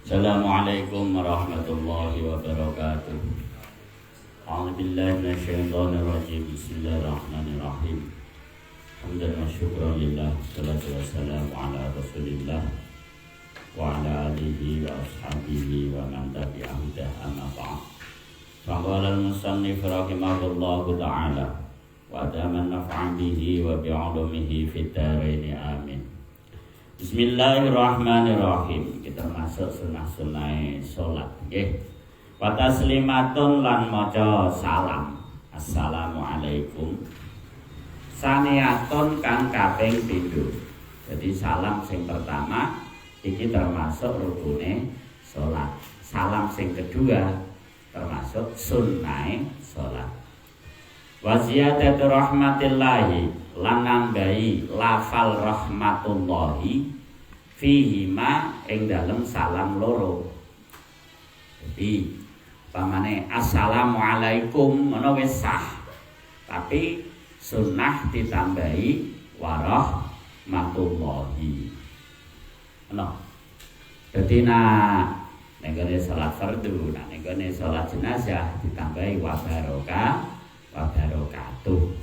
Assalamualaikum warahmatullahi wabarakatuh. A'udzubillahi minasyaitonir rajim. Bismillahirrahmanirrahim. Hamdan wa syukran lillah. Wassalatu wassalamu ala Rasulillah wa ala alihi wa ashabihi wa man tabi'ahum bi ihsan amma ba'd. Faqala al-musannif rahimahullahu ta'ala wa adama an-naf'a bihi wa bi'ulumihi fid dharain amin. Bismillahirrahmanirrahim. Kita masuk sunah-sunah salat nggih. Wa taslimatun lan maca salam. Assalamualaikum. Saniyatun kang kaping 7. Jadi salam sing pertama iki termasuk rukune salat. Salam sing kedua termasuk sunnah salat. Wa ziyadatu rahmatillahi lan nambahi lafal rahmatullahi fihi ma ing dalem salam loro. Jadi pamane assalamualaikum menawa wis sah. Tapi sunnah ditambahi warahmatullahi. Ana. Dadi nek gone salat fardu, nek gone salat jenazah ditambahi wa barakatuh.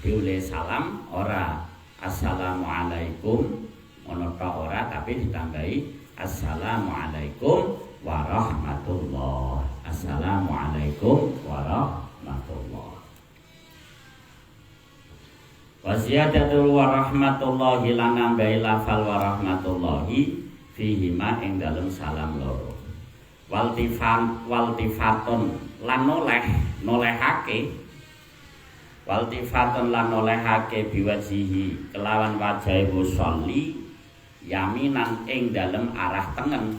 Diule salam ora assalamualaikum ono tok ora, tapi ditambahi assalamualaikum warahmatullah. Assalamualaikum warahmatullah. Wa ziyadatul warahmatullahi lan nambahi lafal warahmatullahi fihi ma ing dalem salam loro. Waltifatun lan nolehake waltifatun lan nolehake biwajihi kelawan wajahe musolli yaminan ing dalem arah tengen,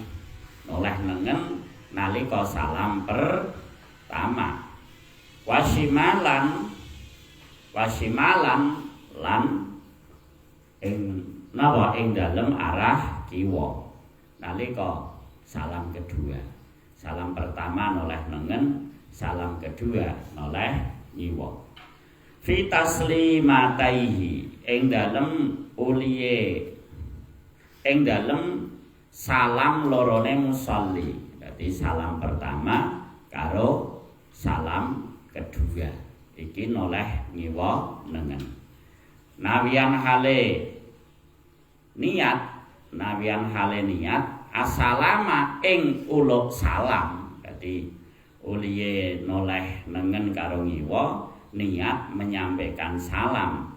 noleh nengen nalika salam pertama. Wasimalan lan ing napa ing dalem arah kiwa nalika salam kedua. Salam pertama noleh nengen, salam kedua noleh nyiwa. Fi taslimataihi ing dalem uliye ing dalem salam lorone musolli. Dadi salam pertama karo salam kedua iki noleh nyiwa nengen. Nawian hale niat asalama ing uluk salam. Dadi uliye noleh nengen karo nyiwa niat menyampaikan salam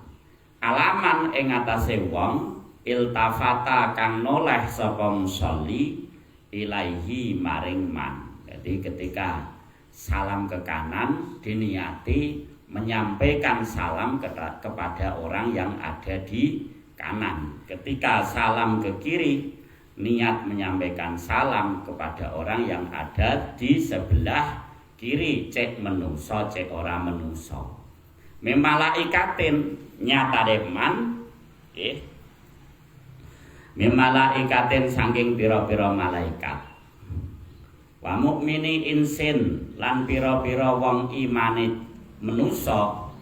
alaman ing atase wong iltafata kang noleh sapa musolli ilaihi maring man. Jadi ketika salam ke kanan diniati menyampaikan salam kepada orang yang ada di kanan. Ketika salam ke kiri niat menyampaikan salam kepada orang yang ada di sebelah kiri, cek menuso cek ora menuso. Memalaikatin nyatane man nggih. Memalaikatin saking pira-pira malaikat. Wa mukmini insin lan pira-pira wong imane menuso.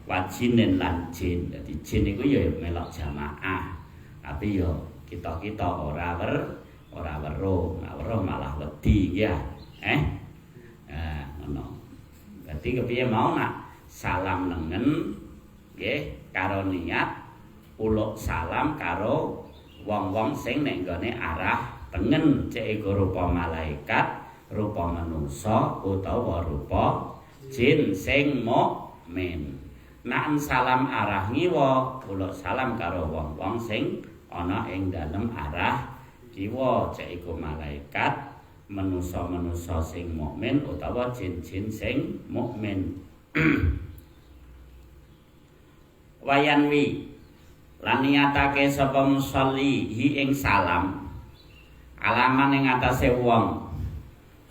Wa jinin lan jin. Dadi jin iku ya melok jamaah. Tapi ya kita ora weruh malah wedi ya. Ngono. Dadi kepiye mau nak salam nengen nggih karo niat uluk salam karo wong-wong sing nek nggone arah tengen, cek iku rupa malaikat, rupa manusa utawa rupa jin sing mukmin. Nek salam arah ngiwa uluk salam karo wong-wong sing ana ing dalem arah kiwa, cek iku malaikat, manusa-manusa sing mukmin utawa jin-jin sing mukmin. Wayanwi lan niatake sapa musolli hi ing salam alaman ing atase wong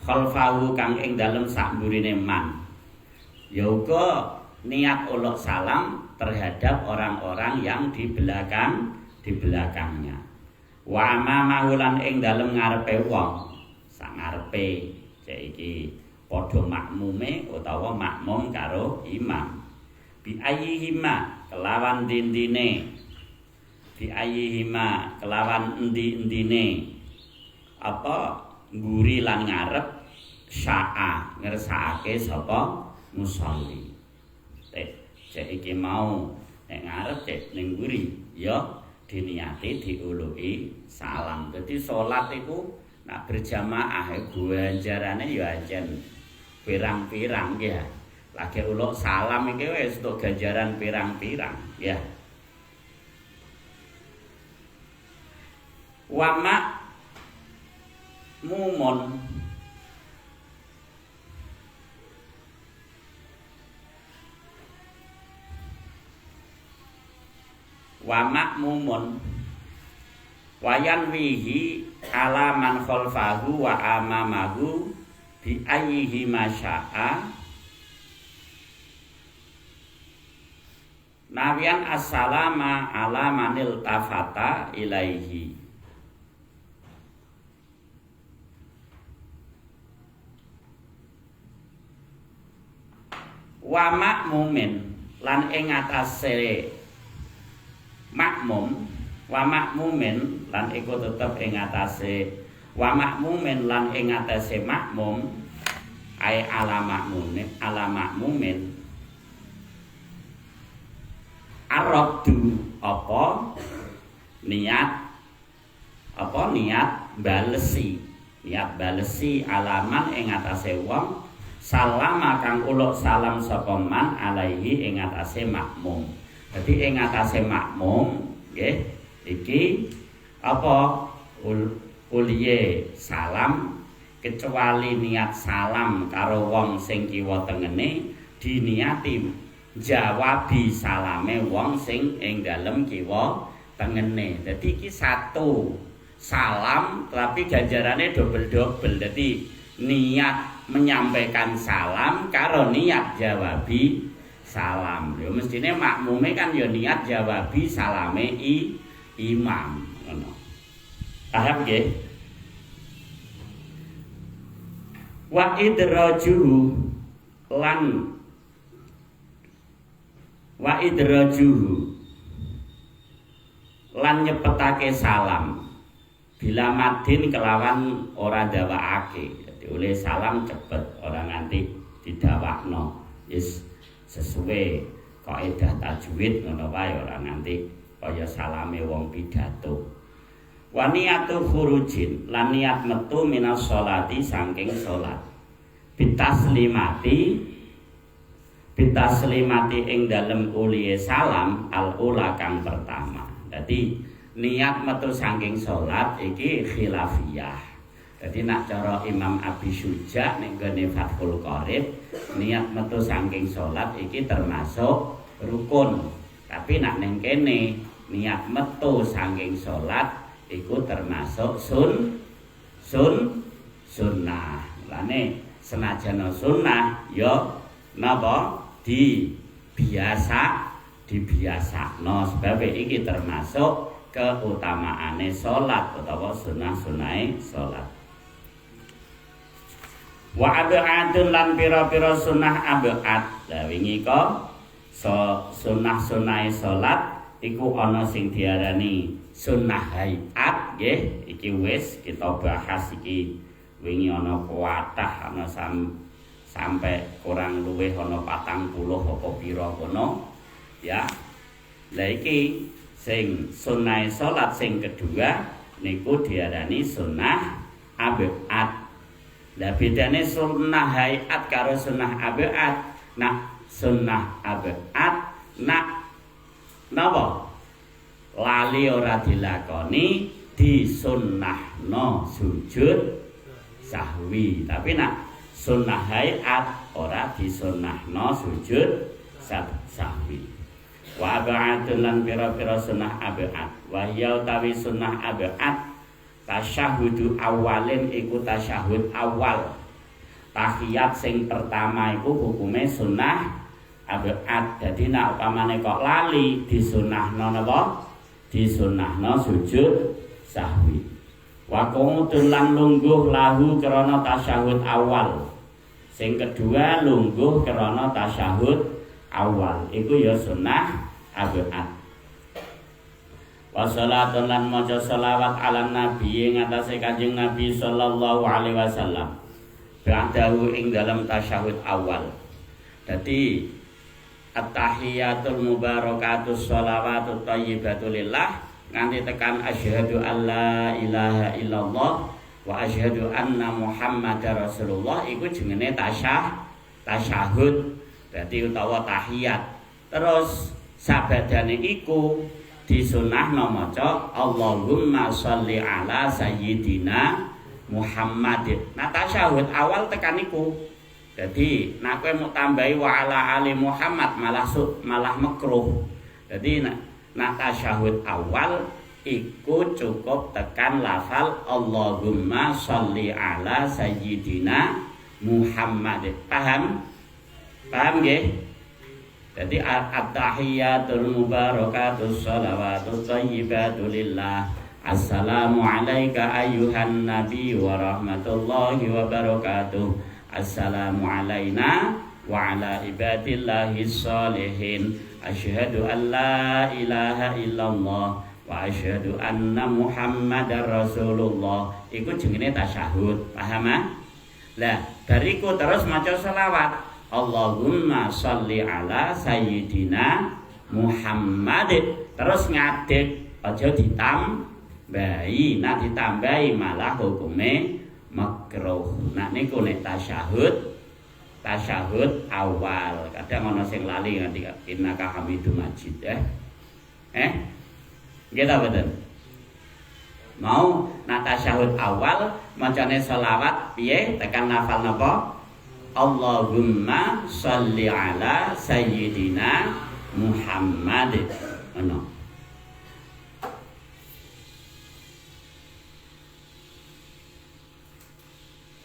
khalfahu kang ing dalem sakmburine man. Ya uga niat uluk salam terhadap orang-orang yang di belakangnya. Wa amamahu lan ing dalem ngarepe wong sak ngarepe, cek iki padha makmume utawa makmum karo imam. Bi ayyihima kelawan dindine, bi ayyihima kelawan endi-endine apa mburi lan ngarep syaa ngersakake sapa musolli. Cek iki mau nek ngarep cek ning mburi ya diniati diuluki salam. Dadi salat iku nak berjamaah ganjarane ya ajen pirang-pirang ya. Lagi uluk salam iki wis untuk ganjaran pirang-pirang ya. Wa mumun wa makmumun wayan wihi ala man khalfahu wa amamahu bi ayyihi masya'a nawian assalama ala manil tafata ilaihi. Wa makmumin lan ing atase makmum wa makmumin lan iku tetep ing atase wa makmumin lan ing atase makmum ai ala makmumin arabdu apa niat balesi alaman ing atase wong salama kang uluk salam sapa man alaihi ing atase makmum. Dadi ing atase makmum nggih iki apa uliye salam kecuali niat salam karo wong sing kiwa tengene diniati jawabi salame wong sing ing dalem kiwa tengene. Dadi iki satu salam tapi ganjarane double. Dadi niat menyampaikan salam karo niat jawabi salam. Ya mestine makmume kan ya niat jawabi salame imam ngono. Paham nggih? Wa idrajuhu lan nyepetake salam bila madin kelawan ora ndawakake. Oleh salam cepet orang nganti didawakno wis sesuai kaidah tajwid ngono wae ora nganti kaya salame wong pidato. Wa niyatu khurujin lan niat metu minas sholati saking salat. Bitaslimati ing dalem uliye salam al ula kang pertama. Dadi niat metu saking salat iki khilafiyah. Jadi nak cara Imam Abi Syuja ning gone Fathul Qorib niat metu saking salat iki termasuk rukun. Tapi nak ning kene niat metu saking salat iku termasuk sunnah. Lane senajan sunnah ya napa dibiasakno sebab iki termasuk keutamaane salat utawa sunah-sunahe salat. Wa ab'adun lan pira-pira sunah ab'ad. Lah wingi kok sunah-sunahe salat iku ana sing diarani sunnah hayat nggih. Iki wis kita bahas iki wingi ana kuatah ana sampai kurang luwih ana 40 apa pira kono ya. Lah iki sing sunnah salat sing kedua niku diarani sunnah ab'ad. Lah bedane sunnah hayat karo sunnah ab'ad. Nak sunnah ab'ad nak napa? Lali ora dilakoni disunnahno sujud sahwi. Tapi nak sunnah hayat ora disunnahno sujud sahwi. Wa ab'adun lan pira-pira sunnah ab'ad. Wa ya utawi sunnah ab'ad tasyahudu awalin iku tasyahud awal. Tahiyat sing pertama iku hukume sunnah ab'ad. Dadi nek upamane kok lali disunnahno napa? Disunnahno sujud sahwi. Wa qumutun lan lungguh lahu krana tasyahud awal. Sing kedua lungguh krana tasyahud awal. Iku ya sunnah ab'ad. wa salatun lan maca selawat ala nabi ing atase Kanjeng Nabi sallallahu alaihi wasallam ba'dahu ing dalam tasyahud awal. Dadi at-tahiyatul mubarakatus shalawatut thayyibatu lillah nganti tekan asyhadu alla ilaha illallah wa asyhadu anna muhammadar rasulullah iku jenenge tasyahud berarti utawa tahiyat. Terus sabadane iku disunahno maca Allahumma sholli ala sayyidina Muhammad. Nah tasyahud awal tekan iku. Jadi nek kowe mau tambahi wa ala ali Muhammad malah makruh. Jadi nek tasyahud awal iku cukup tekan lafal Allahumma sholli ala sayyidina Muhammad. Paham? Paham nggih? Jadi at-tahiyatul mubarakatus shalawatut thayyibatu lillah. Assalamu alayka ayyuhan nabi wa rahmatullahi wa barakatuh. Assalamu alayna wa ala ibadillahis sholihin. Asyhadu an la ilaha illallah wa asyhadu anna muhammadar rasulullah. Iku jenenge tasyahud. Paham ah? Lah, bariku terus maca selawat. Allahumma sholli ala sayyidina Muhammad. Terus ngadeg aja ditambahi. Nak ditambahi malah hukume makruh. Nak niku nek tasyahud awal. Kadang ana sing lali nganti innaka hamidum majid nggih ta mboten? Mau nak tasyahud awal macane selawat piye tekan lafal napa? Allahumma sholli ala sayyidina Muhammad. Ono.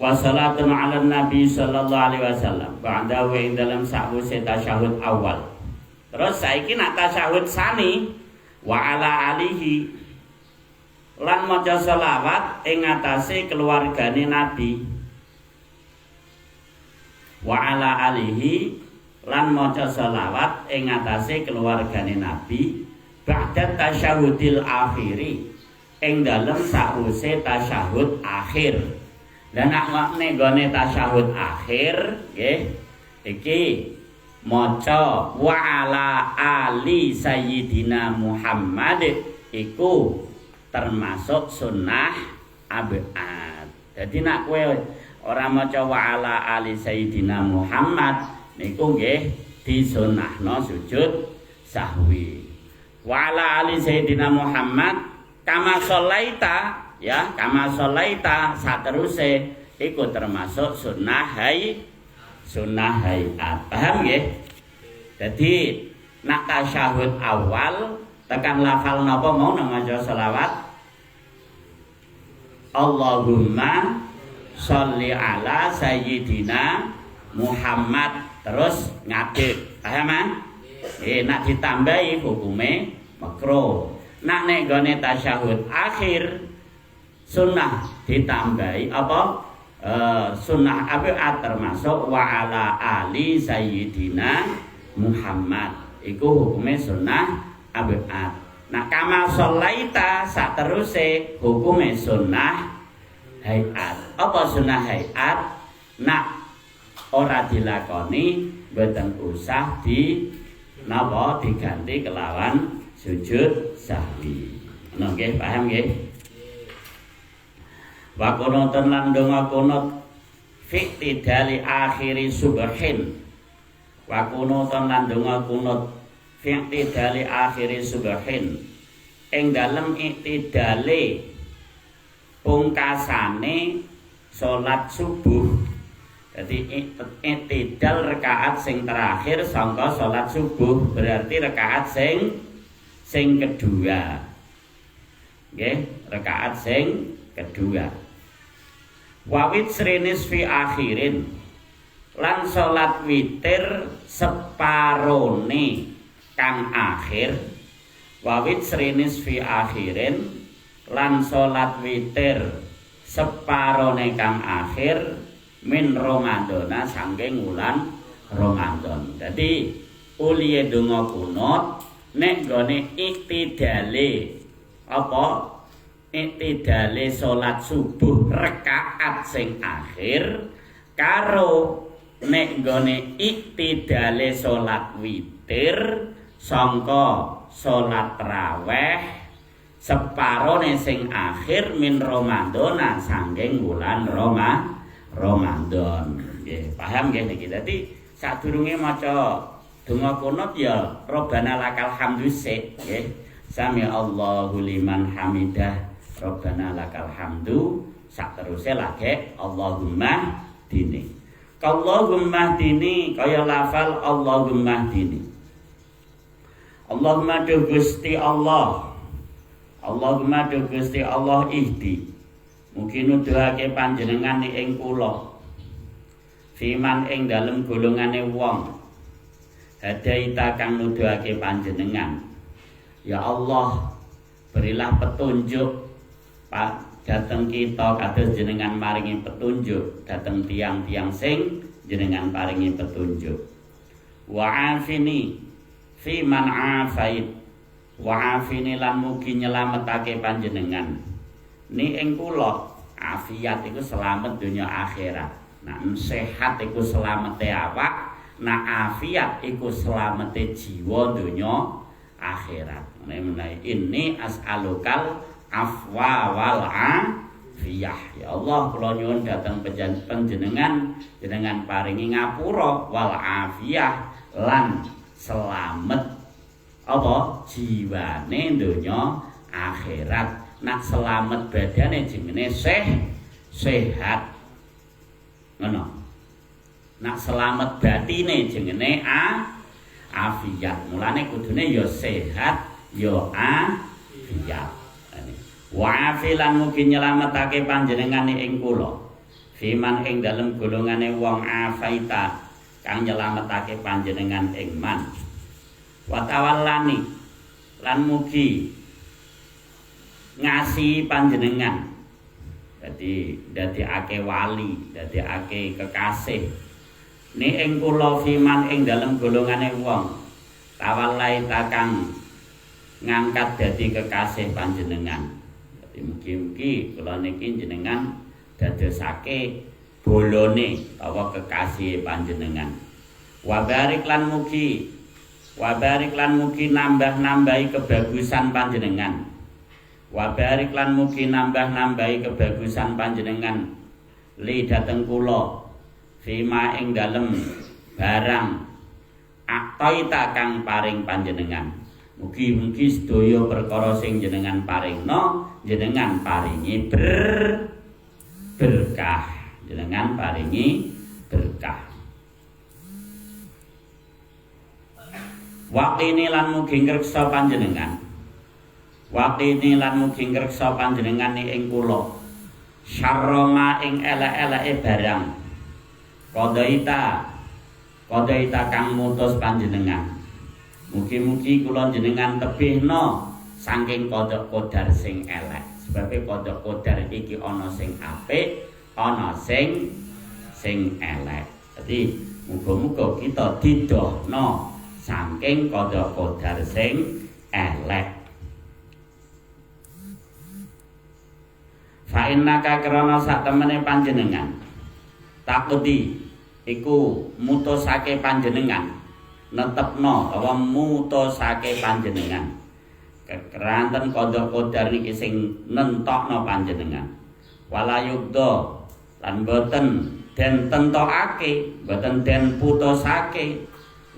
Wassalatun ala nabi sallallahu alaihi wasallam ba'da wa ing dalam sa'wuse tasyahud awal. Terus saiki nak tasyahud sani wa ala alihi lan maca selawat ing atase keluargane nabi. Wa ala alihi lan maca selawat ing atase keluargane nabi ba'da tasyahudil akhiri ing dalem sa'wuse tasyahud akhir. Lah nek nggone tasyahud akhir nggih iki maca wa ala ali sayyidina Muhammad iku termasuk sunnah abad. Jadi nek kowe ora maca wa ala ali sayyidina Muhammad niku nggih disunahno sujud sahwi. Wa ala ali sayyidina Muhammad kama sholaita ya, kama sholaita sateruse iku termasuk sunnah hayat. Paham nggih? Dadi nak tasyahud awal tekan lafal napa mau nang maca selawat Allahumma sholli ala sayyidina Muhammad terus ngadeg. Paham ah? Nak ditambahi hukume makruh. Nak nek gone tasyahud akhir sunnah ditambahi apa? Sunnah abad termasuk wa ala ali sayyidina Muhammad. Iku hukume sunnah abad. Nah kama sholaita sateruse hukume sunnah hayat. Apa sunnah hayat? Nak ora dilakoni mboten usah napa diganti kelawan sujud sahwi. Nggih paham nggih? Wa qunutun lan donga qunut fi tidali akhiri subhin. Wa qunutun lan donga qunut fi tidali akhiri subhin. Ing dalem iktidale pungkasane salat subuh. Jadi iktidal rakaat sing terakhir sangka salat subuh berarti rakaat sing kedua. Nggih, rakaat sing kedua. Wawit srinis fi akhirin lan salat witir separone kang akhir. Wawit srinis fi akhirin lan salat witir separone kang akhir min Ramadana saking wulan Ramadan. Dadi uliye donga kunut nek gone iktidale apa iktidale salat subuh rakaat sing akhir karo nek nggone iktidale salat witir sangka salat tarawih separone sing akhir min Ramadan saking bulan Ramadan. Nggih, paham nggih niki. Dadi sadurunge maca donga kunut ya Rabbana lakal hamdu sik nggih. Sami Allahu liman hamidah. Rabbana lakal hamdu sak teruse lagi Allahumma dini. Allahumma dini kaya lafal Allahumma dini. Allahumma duh Gusti Allah. Allahumma duh Gusti Allah ihdi. Mugi nuduhake panjenengan ing kula. Fiman ing dalem golongane wong. Hadaita kang nuduhake panjenengan. Ya Allah, berilah petunjuk dateng kita kados jenengan maringi petunjuk dateng tiang-tiang sing jenengan paringi petunjuk. Wa afini fi man afait wa afini lan mugi nyelametake panjenengan ni ing kula afiat iku selamat dunia akhirat. Nah sehat iku selamete awak, nah afiat iku selamete jiwa dunia akhirat. Meneh ini as'alukal afwa wal afiyah. Ya Allah kula nyuwun dhateng panjenengan jenengan paringi ngapura wal afiyah lan selamet apa jiwane donya akhirat. Nak selamet badane jenenge sehat. Ngono. Nak selamet batine jenenge afiyat. Mulane kudune ya sehat ya afiyat. Wa afilan mugi nyelametake panjenengan ing kula. Fiman ing dalem golongane wong afaita kang nyelametake panjenengan ing man. Wa tawallani lan mugi ngasihi panjenengan. Dadi ake wali, dadi ake kekasih. Ni ing kula fiman ing dalem golongane wong. Tawallaita kang ngangkat dadi kekasih panjenengan. Mugi-mugi kula niki jenengan dadosake bolone utawa kekasih panjenengan. Wa barik lan mugi nambah-nambahi kebagusan panjenengan. Wa barik lan mugi nambah-nambahi kebagusan panjenengan li dhateng kula fima ing dalem barang aktaita kang paring panjenengan. Mugi-mugi sedaya perkara sing jenengan paringno jenengan paringi berkah. Jenengan paringi berkah. Waqini lan mugi ngreksa panjenengan. Waqini lan mugi ngreksa panjenengan ing kula. Syarroma ing elek-eleke barang. Qadaita kang mutus panjenengan. Mugi-mugi kula jenengan tebihna saking kodok-kodar sing elek. Sebabe kodok-kodar iki ana sing apik, ana sing elek. Dadi muga-muga kita didohna saking kodok-kodar sing elek. Fa innaka krana sak temene panjenengan takudi iku mutusake panjenengan. Netepno apa mutusake panjenengan keranten kodok-kodar niki sing nentokno panjenengan wala yugda lan boten den tentokake boten den putusake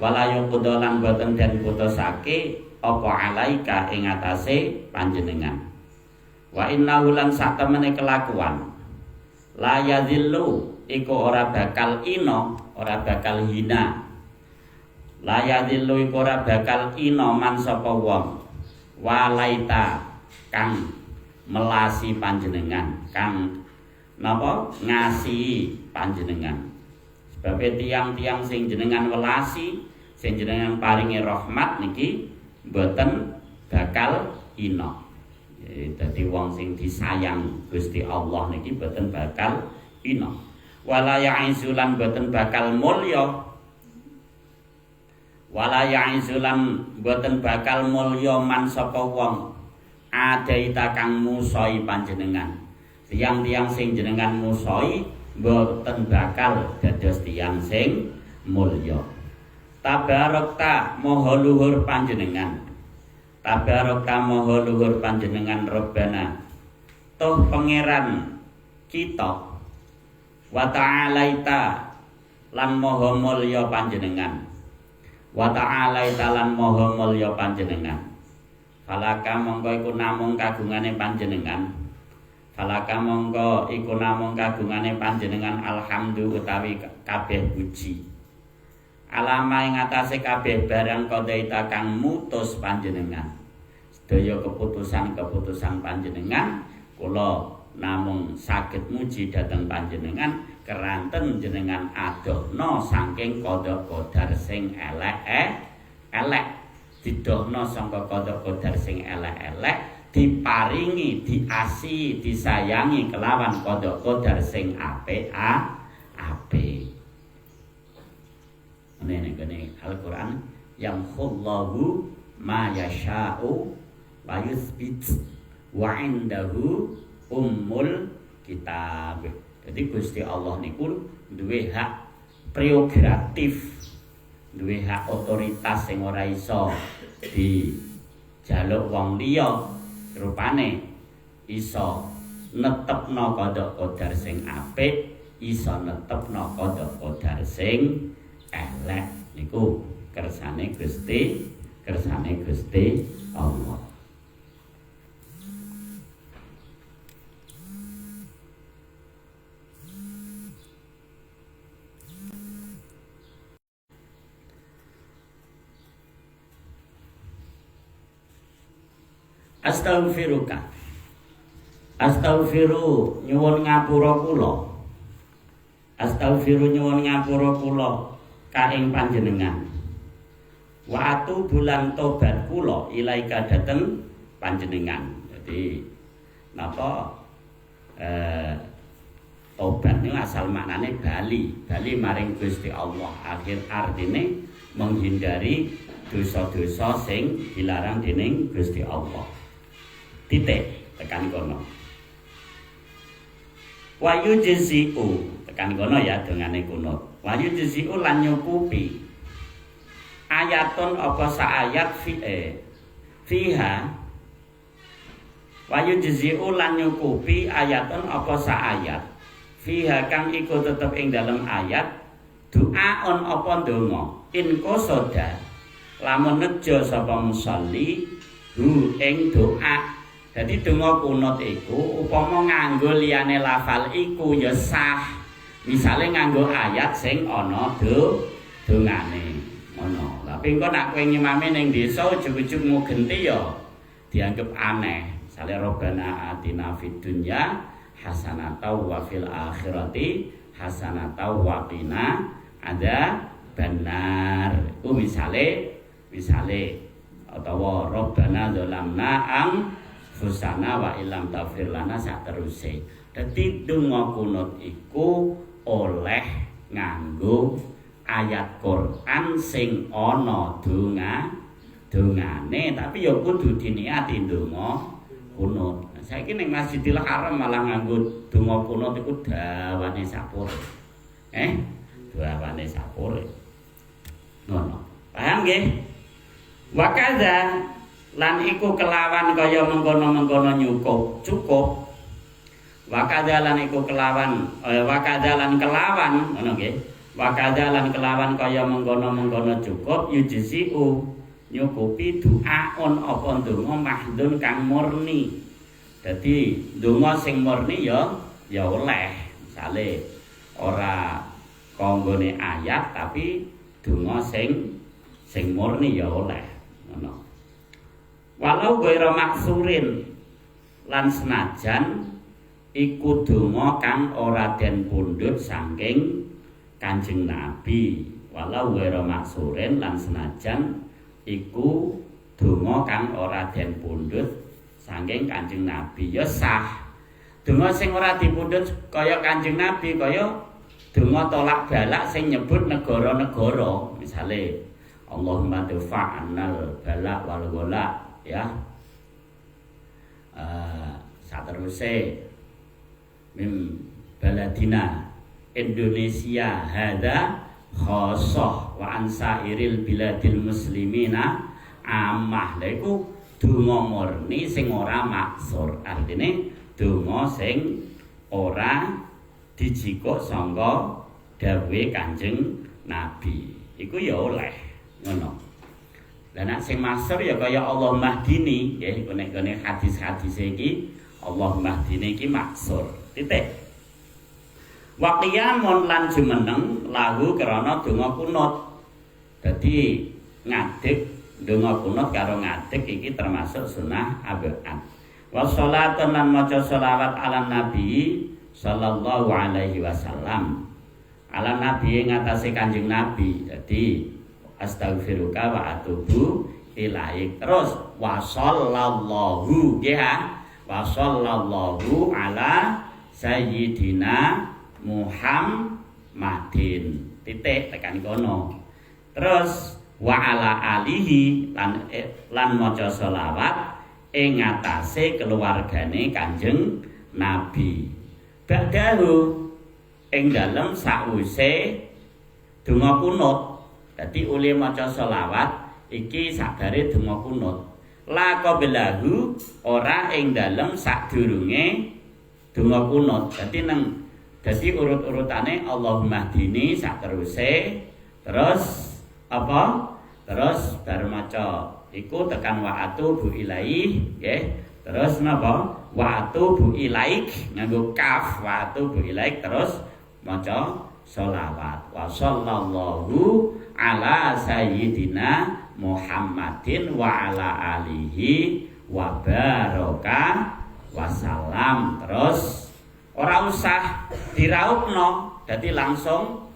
wala yugda lan boten den putusake apa alaika ing atase panjenengan wa innahu lan sak temene kelakuan la yadhillu iku ora bakal ina ora bakal hina. Layadillu ora bakal ina man sapa wong walaita kang melasi panjenengan kang napa ngasihi panjenengan. Sebab tiang-tiang sing jenengan welasi sing jenengan paringi rahmat niki mboten bakal ina. Dadi wong sing disayang Gusti Allah niki mboten bakal ina. Wala ya'izulan mboten bakal mulya. Wala ya'izulan boten bakal mulya man sapa wong adaita kang musoi panjenengan tiang-tiang sing jenengan musoi boten bakal dados tiang sing mulya. Tabarakta maha luhur panjenengan, tabarakta maha luhur panjenengan Rabbana toh pangeran kita, wa ta'alaita lan maha mulya panjenengan, wa ta'alaita lan maha mulya panjenengan. Falaka mongko iku namung kagungane panjenengan, falaka mongko iku namung kagungane panjenengan alhamdu utawi kabeh puji. Alama ing atase kabeh barang kodaita kang mutus panjenengan. Sedaya keputusan-keputusan panjenengan kula namung saged muji dhateng panjenengan keranten jenengan adohna saking kodok-kodar sing elek didohna sangka kodok-kodar sing elek diparingi diasi disayangi kelawan kodok-kodar sing apik. Ini Al-Quran yang khullahu ma yasha'u wa yuthbit wa indahu ummul kitab. Jadi Gusti Allah niku duwe hak prerogatif, duwe hak otoritas sing ora iso dijaluk wong liya, rupane iso netepno kodok-kodar sing apik, iso netepno kodok-kodar sing elek. Niku kersane Gusti Allah. Astaghfiruka. Astaghfiru nyuwun ngapura kula. Astaghfiru nyuwun ngapura kula ka ing panjenengan. Wa atu bulan tobat kula ilaika dhateng panjenengan. Jadi napa tobat niku asal maknane bali maring Gusti Allah. Akhir artine menghindari dosa-dosa sing dilarang dening Gusti Allah. Titik tekan kono. Wa yujzi'u tekan kono ya dongane kono. Wa yujzi'u lan nyukupi ayatun apa saayat fiha. Wa yujzi'u lan nyukupi ayatun apa saayat fiha kang iku tetep ing dalem ayat doaon apa ndonga in qasada lamun nejo sapa musolli hu ing doa. Jadi donga kunut iku upama nganggo liyane lafal iku ya sah. Misale nganggo ayat sing ana dongane. Ngono. Lah ping kok nek kowe ngimame ning desa ujug-ujug mugenti ya dianggep aneh. Misale Rabbana atina fid dunya hasanatan wa fil akhirati hasanatan wa qina adzabannar. Ku misale utawa Rabbana dzalamna fusana wa ilam tafir lana sateruse. Dadi donga kunut iku oleh nganggo ayat Quran sing ana dongane tapi ya kudu diniati donga kunut. Saiki ning Masjidil Haram malah nganggo donga kunut iku dawane sapur. Dawane sapur. Ngono. Paham nggih? Wa kadza lan iku kelawan kaya mengkono-mengkono cukup. Wakadha lan iku kelawan wakadha lan kelawan ngono nggih. Wakadha lan kelawan kaya mengkono-mengkono cukup yujzi'u nyukupi du'aun apa ndonga mahdun kang murni. Dadi ndonga sing murni ya oleh. Misale ora kanggone ayat tapi donga sing murni ya oleh. Ngono. Walau gaira maksurin lan senajan iku donga kang ora den pundhut saking Kanjeng Nabi. Walau gaira maksurin lan senajan iku donga kang ora den pundhut saking Kanjeng Nabi ya sah. Donga sing ora dipundhut kaya Kanjeng Nabi kaya donga tolak balak sing nyebut negara-negara. Misale Allahumma dafa'annal balak wal ghala ya. sateruse mim baladina Indonesia hada khosoh wa ansairil biladil muslimina amah. Lha iku donga murni sing ora maksur, artine donga sing ora dijikuk sangka dawuhe Kanjeng Nabi. Iku ya oleh ngono. Lah nek sing maksur ya kaya Allah mahdini, nggih nek hadis-hadis iki Allah mahdini iki maksur. Titik. Wa qiyamun lan jumeneng lahu krana donga kunut. Dadi ngadeg donga kunut karo ngadeg iki termasuk sunah abad. Wa sholatun lan maca sholawat ala nabi sallallahu alaihi wasallam. Ala nabi ngatasé Kanjeng Nabi. Dadi astaghfiruka wa atubu ilaik. Terus wa sallallahu nggih ha. Wa sallallahu ala sayyidina Muhammadin. Titik tekan kono. Terus wa ala alihi lan maca selawat ing ngatasé keluargane Kanjeng Nabi. Ba'dahu ing dalem sause donga kunut. Dadi oleh maca selawat iki sabare donga kunut. La qablahu ora ing dalem sadurunge donga kunut. Dadi urut-urutane Allahumma hdini sateruse. Terus apa? Terus bar maca iku tekan wa atubu ilaih nggih. Terus napa? Wa atubu ilaik nganggo kaf wa atubu ilaik terus maca sholawat. Wa sallallahu ala sayyidina Muhammadin wa ala alihi wa baraka wasallam. Terus ora usah diraupno, dadi langsung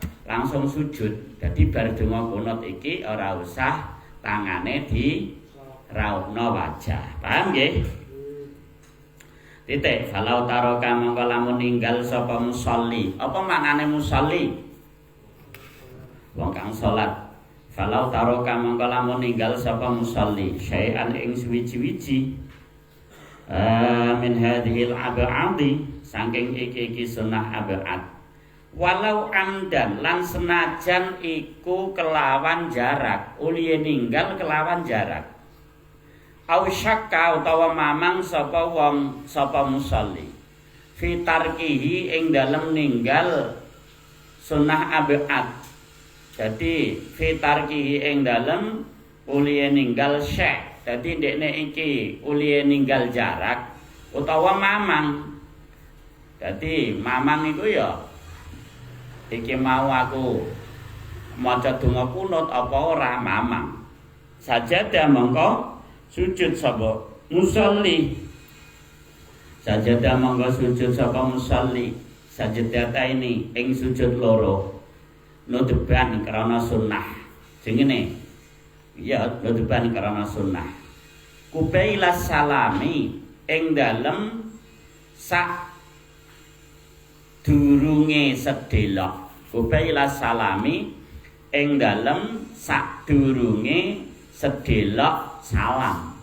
sujud. Dadi bar donga kunut iki ora usah tangane diraupno wajah. Paham nggih? Titik. Falau taraka mangko lamun ninggal sapa musolli. Apa maknane musolli? Wong kang salat. Falau taraka mangko lamun ninggal sapa musolli syai'an ing suwi-wiji min hadhil ab'adi saking iki sunah abad. Walau amdan lan senajan iku kelawan jarak, uliye ninggal kelawan jarak. Au syakka utawa mamang sapa wong sapa musolli fi tarkihi ing dalem ninggal sunah abad. Jadi fi tarkihi ing dalem uliye ninggal syekh. Dadi ndekne iki uliye ninggal jarak utawa mamang. Dadi mamang iku ya iki mau aku maca donga kunut apa ora mamang. Sajadah mongko sujud sapa musolli. Sajadah mongko sujud sapa musolli. Sajadah ini ing sujud loro. Nudeban karena sunnah. Jengene ya nudeban karena sunnah. Kubaila salami ing dalem sak durunge sedelok. Kubaila salami ing dalem sadurunge sedelok salam.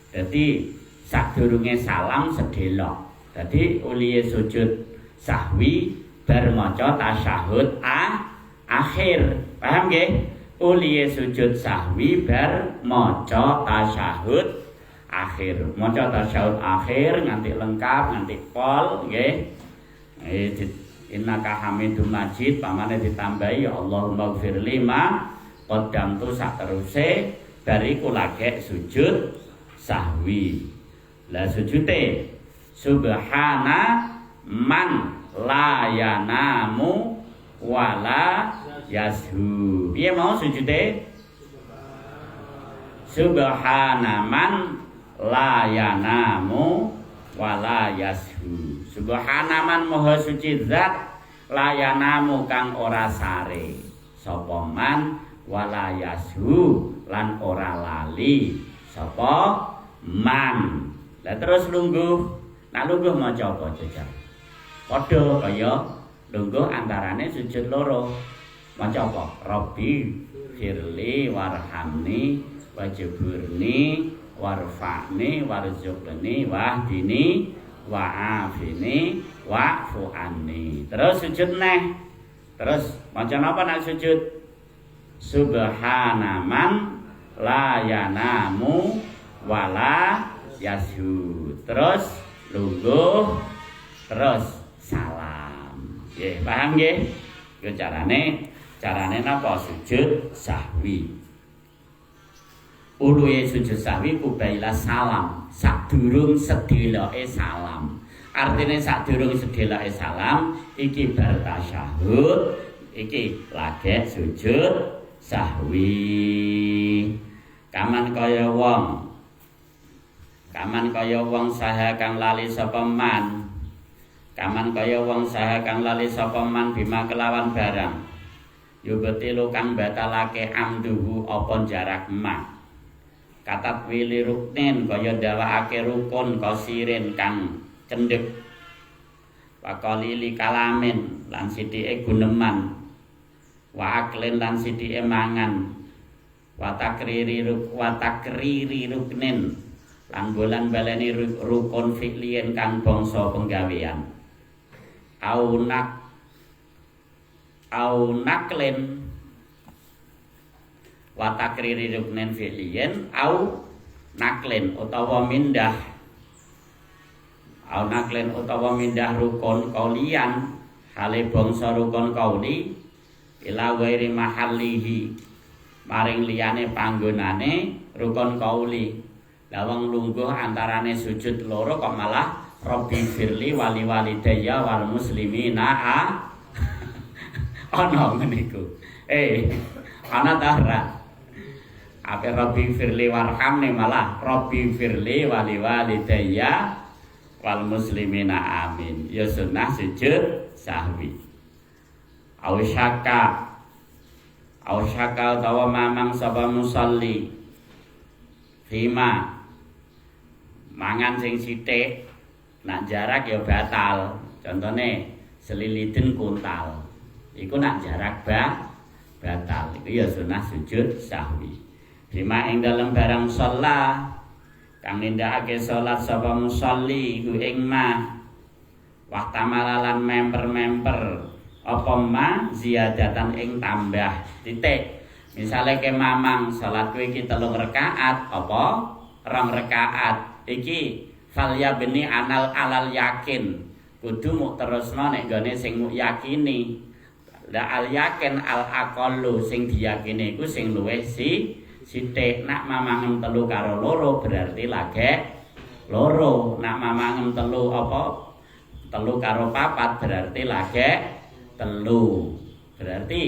Dadi sadurunge salam sedelok. Dadi uliye sujud sahwi bar maca tasyahud akhir. Paham nggih? Uliye sujud sahwi bar maca tasyahud akhir. Maca tasyahud akhir nganti lengkap, nganti pol nggih. Innaka Hamidum Majid pamane ditambahi ya Allahumma gfirli ma qaddamtu sateruse bariku lagi sujud sahwi. Lah sujude subhana man la yanamu wala yashu. Piye mau sujude? Subhana man la yanamu wala yashu. Subhana man maha suci zat layanamu kang ora sare sapa man wala yashu lan ora lali sapa man. Lah terus lungguh. Nak lungguh maca apa jajal? Padha kaya lungguh antarane sujud loro. Maca apa? Rabbi firli warhamni wajburni warfa'ni warzuqni wahdini wa'afini wa'fu anni. Terus sujud neh. Terus maca napa nak sujud? Subhana man la yanamu wala yashud. Terus lungguh, terus salam. Nggih, paham nggih? Yo carane napa sujud sahwi. Uluhe sujud sahwi kubaila salam, sadurung sedeloke salam. Artine sadurung sedeloke salam iki bar tasyahud, iki lagi sujud sahwi. Kaman kaya wong saha kang lali sapa man. Kaman kaya wong saha kang lali sapa man bima kelawan barang. Yubetilu kang batalake amduhu apa jarak ma. Katat wili ruknin kaya ndawakake rukun kosirin kang cendhek. Wakalili kalamin lan sithike guneman. Wa aklin lan sithike mangan. Wa takriri ruknin lan bolan baleni rukun fi'lien kang bangsa penggawean. Au naklin wa takriri ruknin fi'lien au naklin utawa mindah. Au naklin utawa mindah rukun kaulian hale bangsa rukun kauli ila ghairi mahallihi maring liyane panggonane rukun kauli. Lah wong lungguh antarane sujud loro kok malah Rabbi firli wali walidayya wal muslimina ana ngeniku. Ana tahra. Ape Rabbi firli warhamne malah Rabbi firli wali walidayya wal muslimina amin. Ya sunah sujud sahwi. Ausyaka utawa mamang sapa musalli fima mangan sing sithik nak jarak ya batal. Contone selilitin kuntal. Iku nak jarak batal. Iku ya sunah sujud sahwi. Fima ing dalem barang shalah kang nindakake salat sapa musalli iku ing ma waqtamalalan member apa ma ziyadatan ing tambah titik. Misale ke mamang salat kowe iki 3 rakaat apa 2 rakaat iki falya beni alal yakin kudu muk terusno nek gone sing muk yakini. La al yakin al aqallu sing diyakini iku sing luwih sithik. Nak mamangem 3 karo 2 berarti lagi loro. Nak mamangem 3 apa 3 karo 4 berarti lagi 3. Berarti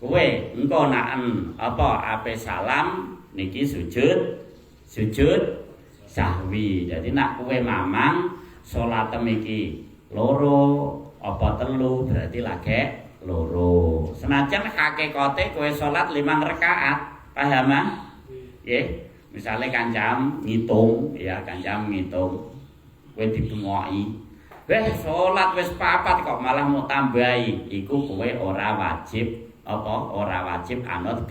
kowe engko naken apa ape salam niki sujud sahwi. Jadi nak kowe mamang salatem iki loro apa 3 berarti lagi loro. Senajan hakikate kowe salat 5 rakaat, paham ah? Nggih, misale kancam ngitung, ya kancam ngitung. Kowe dibengoki. Wis salat wis 4 kok malah mau tambahi. Iku kowe ora wajib anut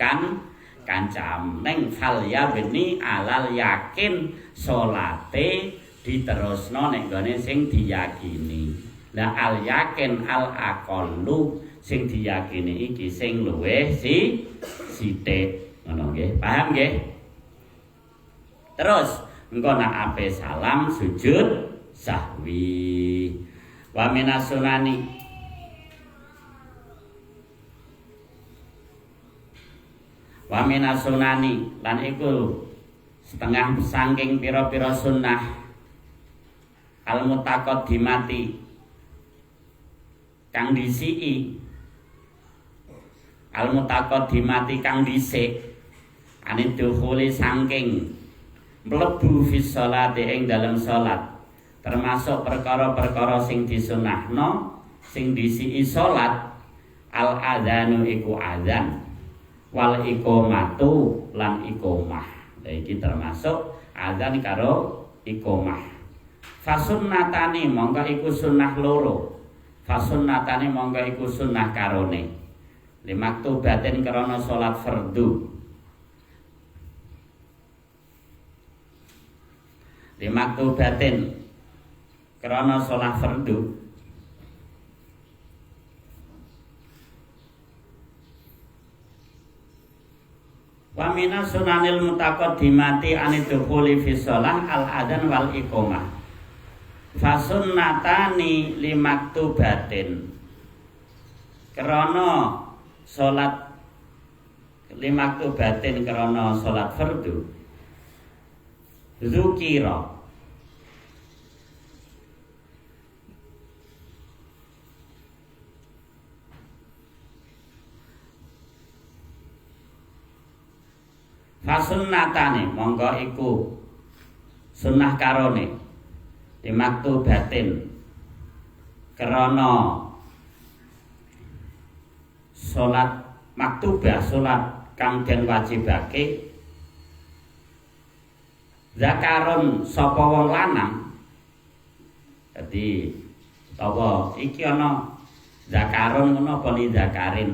kancam. Ning fal ya beni alal yakin salate diterusno nek gone sing diyakini. Lah al yakin al aqallu sing diyakini iki sing luwih sithik. Ngono nggih, paham nggih? Terus engko nak ape salam sujud sahwi. Wa minas sunani lan iku setengah saking pira-pira sunnah al mutaqaddimati kang disiki al mutaqaddimati kang dhisik ane dukhuli saking mlebu fi sholati ing dalam salat termasuk perkara-perkara sing disunahno sing disiki salat al adzanu iku adzan wal iqamatu lan iqamah. Lah iki termasuk adzan karo iqamah. Fasunnatani monggo iku sunnah loro. Fasunnatani monggo iku sunnah karone. Limaktubatin krana salat fardu. limaktubatin krana salat fardu. Wa minas sunanil mutaqaddimati anidukhuli fi shalah al adzan wal iqamah. Fa sunnatani limaktubatin krana salat limaktubatin krana salat fardu zukira fasunnatane monggo iku sunnah karone limaktubatin krana salat maktubah salat kang den wajibake zakaron sapa wong lanang. Dadi apa iki ana zakaron ngono apa li zakarin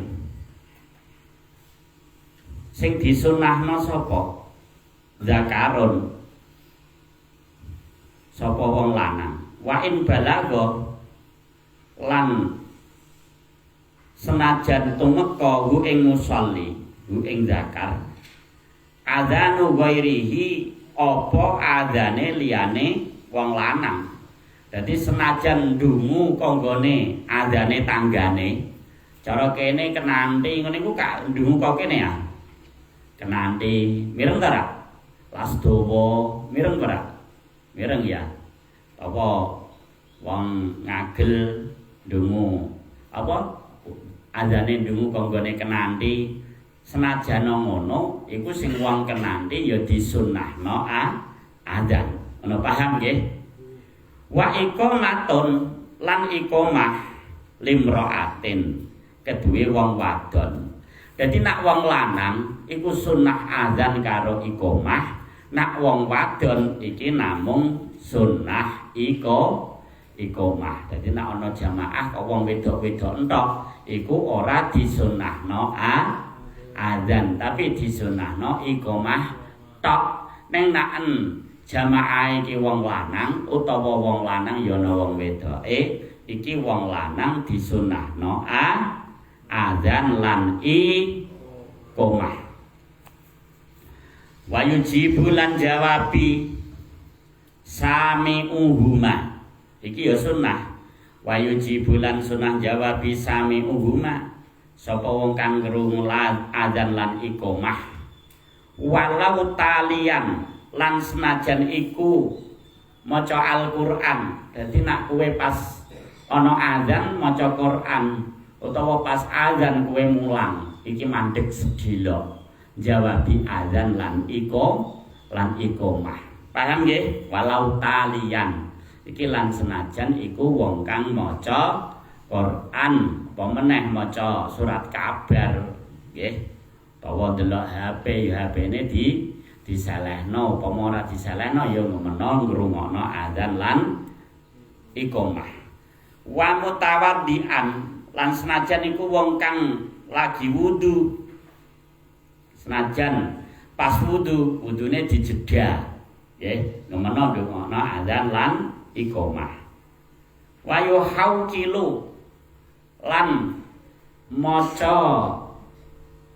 sing disunahno sapa zakaron sapa wong lanang wa in balagha lan senajan tumeka hu ing musolli hu ing zakar adzanu ghairihi apa adzane liyane wong lanang. Dadi senajan ndungu kanggone adzane tanggane cara kene kenanti ngene iku kak ndungu kok kene ya kenanti mireng ta ra Lasdowo mireng ora mireng ya apa wong ngagel ndungu apa adzane ndungu kanggone kenanti senajan ngono iku sing wong kenanti ya disunnahno adzan. Ono paham nggih? Wa iqamatun lan iqamah limraatin keduwe wong wadon. Dadi nak wong lanang iku sunnah adzan karo iqamah, nak wong wadon iki namung sunnah iqamah. Dadi nak ana jamaah kok wong wedok-wedok entok iku ora disunnahno adzan tapi disunahno iqamah tok. Ning nak jamaah iki wong lanang utawa wong lanang ya ana wong wedoke iki wong lanang disunahno adzan lan iqamah. Wa yujibu lan jawabi sami'uhuma iki ya sunnah. Wa yujibu lan sunnah jawabi sami'uhuma sapa wong kang ngrungu adzan lan iqamah walau talian lan senajan iku maca Al-Qur'an. Dadi nak kowe pas ana adzan maca Qur'an utawa pas adzan kowe mulang iki mandeg sedhela jawabi adzan lan iqamah. Paham nggih? Walau talian iki lan senajan iku wong kang maca Quran apa meneh maca surat kabar nggih utawa delok HP ya HP-ne diselehno apa ora diselehno ya ngono ngrungokno adzan lan iqamah. Wa mutawaddian lan senajan iku wong kang lagi wudu senajan pas wudune dijeda nggih ngono ndongakno adzan lan iqamah. Wa yuhauqilu lan maca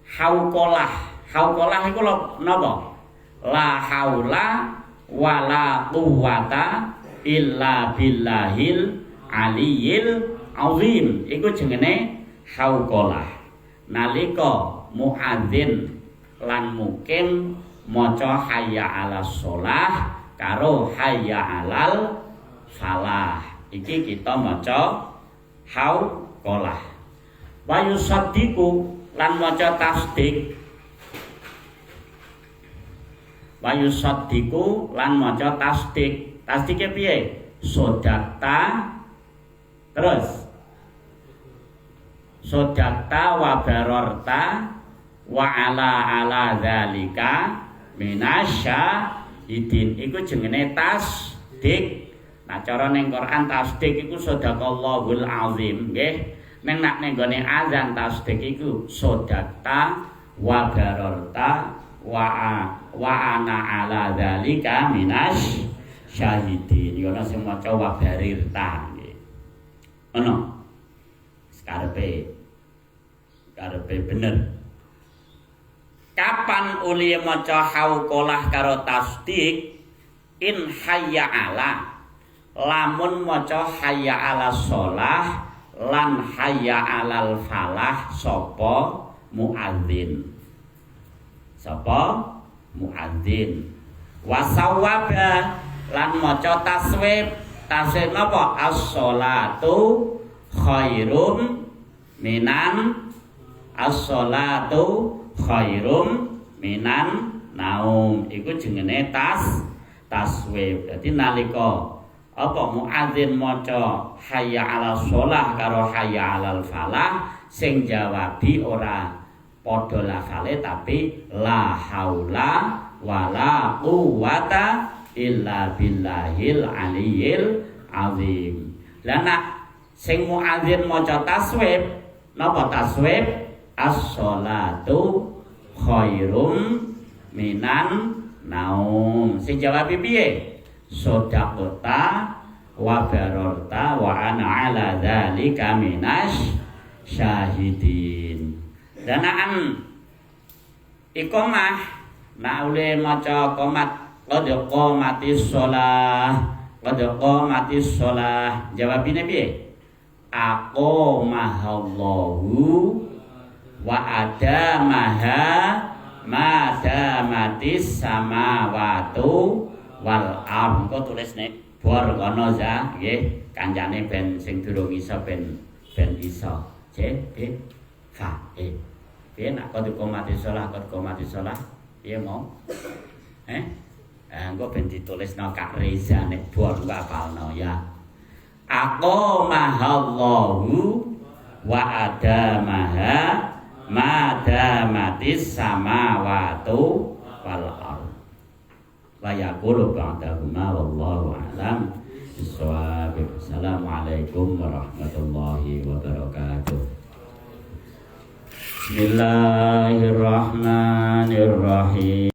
hauqalah iku napa la haula wala quwata illa billahil aliyil azim iku jenenge hauqalah. Nalika muadzin lan mukim maca hayya 'alas shalah karo hayya 'alal falah iki kita maca hauqalah. Wa yusaddiqu lan maca tasdik. Wa yusaddiqu lan maca tasdik. Tasdike piye? Sodakta terus sodakta wa barorta wa ala zalika minasya idin iku jenenge tasdik. Nah cara ning Quran tasdik iku sadaqallahul azim nggih. Ning nak ning gone azan tasdik iku sodakta wa barorta wa ana ala zalika syahidin. Iki ana sing maca wa barirta nggih. Ono. Karepe bener. Kapan uli maca hauqalah karo tasdik in hayya ala lamun maca hayya ala shalah lan hayya alal falah sapa muadzin. Sapa muadzin. Wasawaba lan maca taswib. Taswib napa? As-sholatu khairum minan as-sholatu khairum minan naum. Iku jenenge taswib. Dadi nalika apa muadzin maca hayya 'alal shalah karo hayya 'alal falah sing jawabi ora padha lafale tapi la haula wala quwata illa billahil aliyil azim. Lah nek sing muadzin maca taswib napa taswib? As-sholatu khairum minan naum. Sing jawab piye? Sodaqta wa bararta wa ana ala dzalika minas syahidin. Danaan iqamah nak ule maca qomat qad qamatis shalah jawabine piye? Aqamahallahu wa adamaha ma damatis samawatu wal ardh. Kok tulis nek bor kono za nggih kancane ben sing durung iso ben iso. C B F E. Piye nak qad qamatis shalah piye mau? Engko ben ditulisno Kak Reza nek bor ngapalno ya. Aqamahallahu wa adamaha ma damatis samawatu wal ardh. Wa yaqulu ba'dahuma wallahu a'lam bissawab. Assalamualaikum warahmatullahi wabarakatuh. Bismillahirrahmanirrahim.